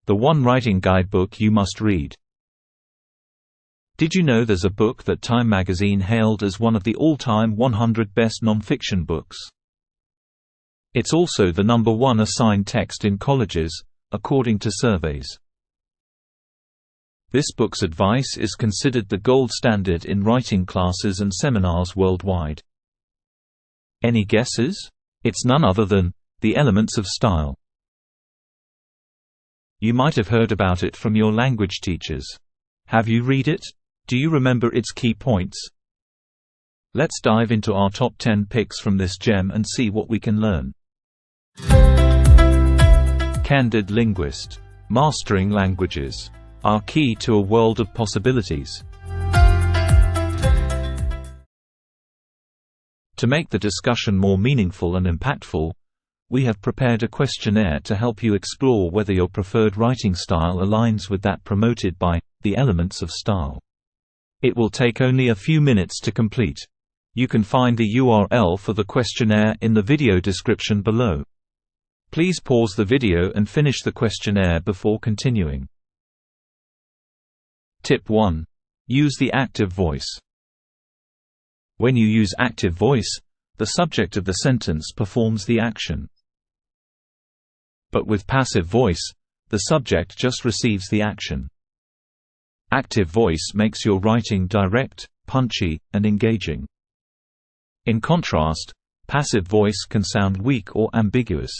The one writing guidebook you must read. Did you know there's a book that Time magazine hailed as one of the all-time 100 best non-fiction books? It's also the #1 assigned text in colleges, according to surveys. This book's advice is considered the gold standard in writing classes and seminars worldwide. Any guesses? It's none other than The Elements of Style. You might have heard about it from your language teachers. Have you read it? Do you remember its key points? Let's dive into our top 10 picks from this gem and see what we can learn. Candid linguist. Mastering languages. Our key to a world of possibilities. To make the discussion more meaningful and impactful, we have prepared a questionnaire to help you explore whether your preferred writing style aligns with that promoted by The Elements of Style. It will take only a few minutes to complete. You can find the URL for the questionnaire in the video description below. Please pause the video and finish the questionnaire before continuing. Tip 1. Use the active voice. When you use active voice, the subject of the sentence performs the action. But with passive voice, the subject just receives the action. Active voice makes your writing direct, punchy, and engaging. In contrast, passive voice can sound weak or ambiguous.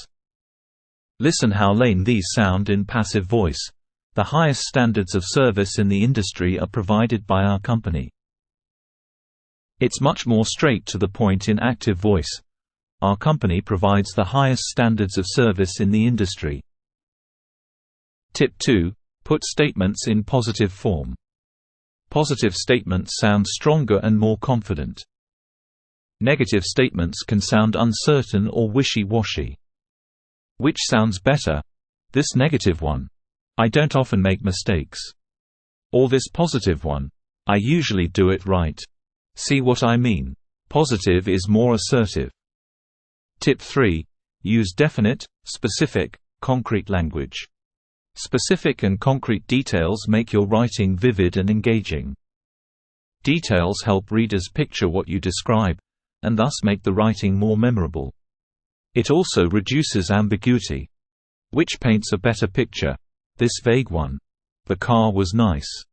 Listen how lame these sound in passive voice. The highest standards of service in the industry are provided by our company. It's much more straight to the point in active voice. Our company provides the highest standards of service in the industry. Tip 2. Put statements in positive form. Positive statements sound stronger and more confident. Negative statements can sound uncertain or wishy-washy. Which sounds better? This negative one. I don't often make mistakes. Or this positive one. I usually do it right. See what I mean? Positive is more assertive. Tip 3. Use definite, specific, concrete language. Specific and concrete details make your writing vivid and engaging. Details help readers picture what you describe, and thus make the writing more memorable. It also reduces ambiguity. Which paints a better picture? This vague one. The car was nice.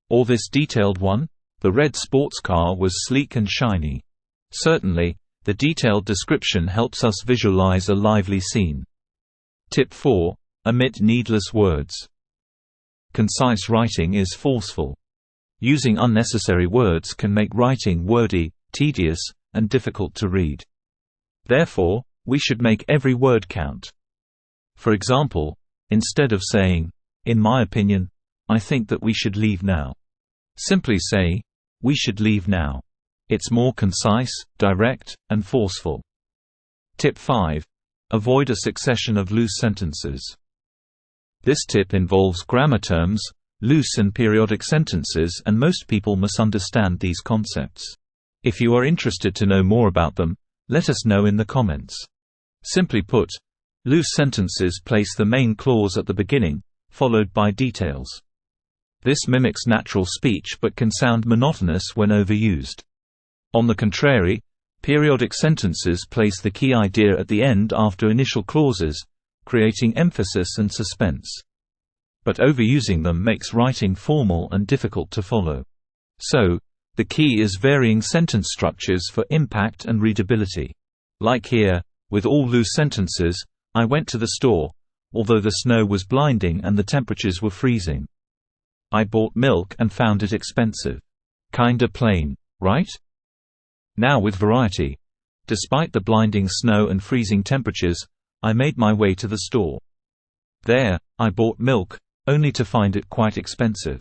Or this detailed one? The red sports car was sleek and shiny. Certainly, the detailed description helps us visualize a lively scene. Tip 4. Omit needless words. Concise writing is forceful. Using unnecessary words can make writing wordy, tedious, and difficult to read. Therefore, we should make every word count. For example, instead of saying, "In my opinion, I think that we should leave now," simply say, "We should leave now." It's more concise, direct, and forceful. Tip 5. Avoid a succession of loose sentences. This tip involves grammar terms, loose and periodic sentences, and most people misunderstand these concepts. If you are interested to know more about them, let us know in the comments. Simply put, loose sentences place the main clause at the beginning, followed by details. This mimics natural speech but can sound monotonous when overused. On the contrary, periodic sentences place the key idea at the end after initial clauses, creating emphasis and suspense. But overusing them makes writing formal and difficult to follow. So, the key is varying sentence structures for impact and readability. Like here, with all loose sentences, I went to the store, although the snow was blinding and the temperatures were freezing. I bought milk and found it expensive. Kinda plain, right? Now with variety. Despite the blinding snow and freezing temperatures, I made my way to the store. There, I bought milk, only to find it quite expensive.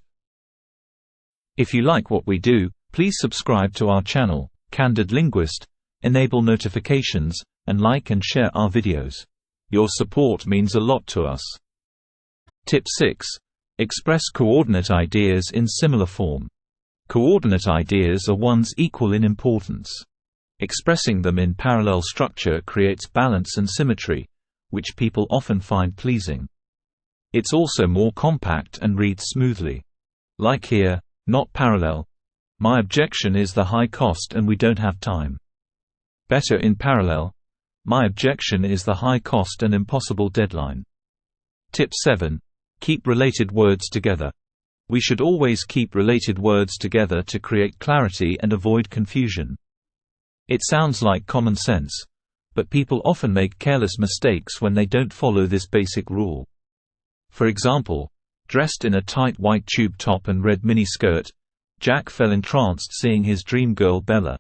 If you like what we do, please subscribe to our channel, Candid Linguist, enable notifications, and like and share our videos. Your support means a lot to us. Tip 6. Express coordinate ideas in similar form. Coordinate ideas are ones equal in importance. Expressing them in parallel structure creates balance and symmetry, which people often find pleasing. It's also more compact and reads smoothly. Like here, not parallel. My objection is the high cost and we don't have time. Better in parallel. My objection is the high cost and impossible deadline. Tip 7. Keep related words together. We should always keep related words together to create clarity and avoid confusion. It sounds like common sense, but people often make careless mistakes when they don't follow this basic rule. For example, dressed in a tight white tube top and red mini-skirt, Jack fell entranced seeing his dream girl Bella.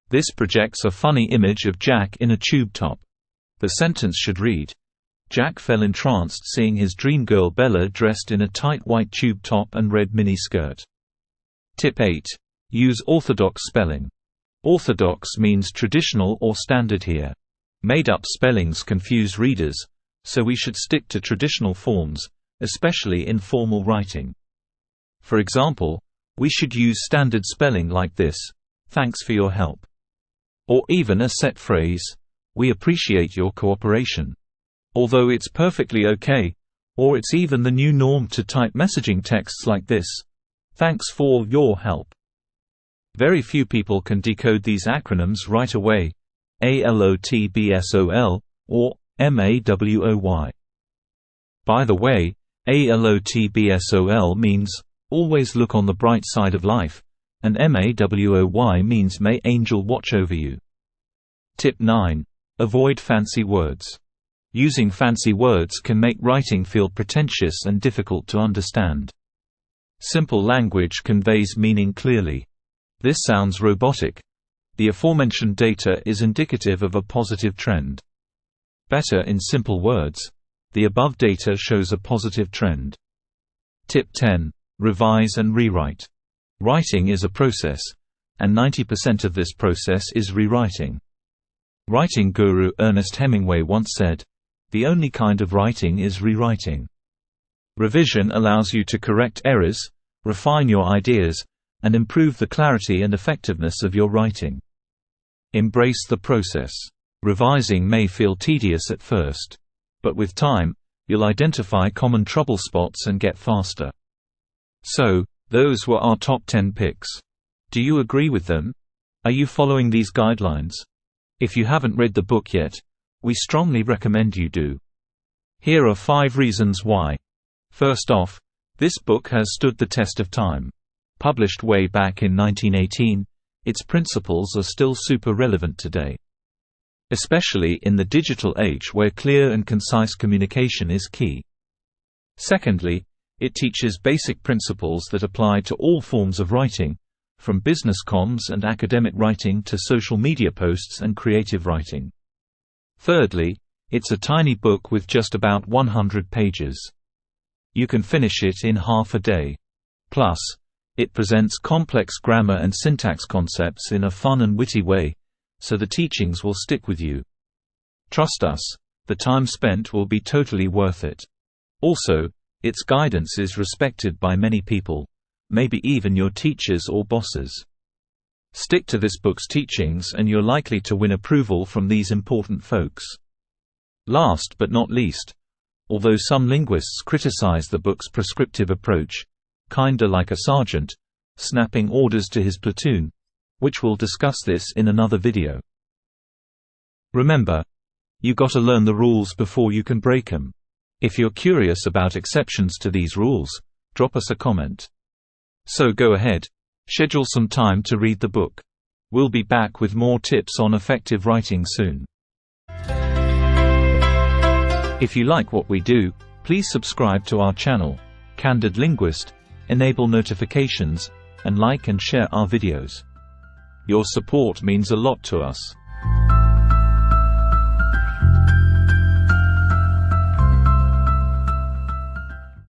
This projects a funny image of Jack in a tube top. The sentence should read, Jack fell entranced seeing his dream girl Bella dressed in a tight white tube top and red mini-skirt. Tip 8. Use orthodox spelling. Orthodox means traditional or standard here. Made-up spellings confuse readers, so we should stick to traditional forms, especially in formal writing. For example, we should use standard spelling like this, "Thanks for your help." Or even a set phrase, "We appreciate your cooperation." Although it's perfectly okay, or it's even the new norm to type messaging texts like this, "Thanks for your help." Very few people can decode these acronyms right away, ALOTBSOL, or MAWOY. By the way, ALOTBSOL means, always look on the bright side of life, and MAWOY means may angel watch over you. Tip 9. Avoid fancy words. Using fancy words can make writing feel pretentious and difficult to understand. Simple language conveys meaning clearly. This sounds robotic. The aforementioned data is indicative of a positive trend. Better in simple words. The above data shows a positive trend. Tip 10. Revise and rewrite. Writing is a process, and 90% of this process is rewriting. Writing guru Ernest Hemingway once said, "The only kind of writing is rewriting." Revision allows you to correct errors, refine your ideas, and improve the clarity and effectiveness of your writing. Embrace the process. Revising may feel tedious at first, but with time, you'll identify common trouble spots and get faster. So, those were our top 10 picks. Do you agree with them? Are you following these guidelines? If you haven't read the book yet, we strongly recommend you do. Here are 5 reasons why. First off, this book has stood the test of time. Published way back in 1918, its principles are still super relevant today. Especially in the digital age where clear and concise communication is key. Secondly, it teaches basic principles that apply to all forms of writing, from business comms and academic writing to social media posts and creative writing. Thirdly, it's a tiny book with just about 100 pages. You can finish it in half a day. Plus, it presents complex grammar and syntax concepts in a fun and witty way, so the teachings will stick with you. Trust us, the time spent will be totally worth it. Also, its guidance is respected by many people, maybe even your teachers or bosses. Stick to this book's teachings and you're likely to win approval from these important folks. Last but not least, although some linguists criticize the book's prescriptive approach, kinda like a sergeant, snapping orders to his platoon, which we'll discuss this in another video. Remember, you gotta learn the rules before you can break them. If you're curious about exceptions to these rules, drop us a comment. So go ahead, schedule some time to read the book. We'll be back with more tips on effective writing soon. If you like what we do, please subscribe to our channel, Candid Linguist, enable notifications, and like and share our videos. Your support means a lot to us.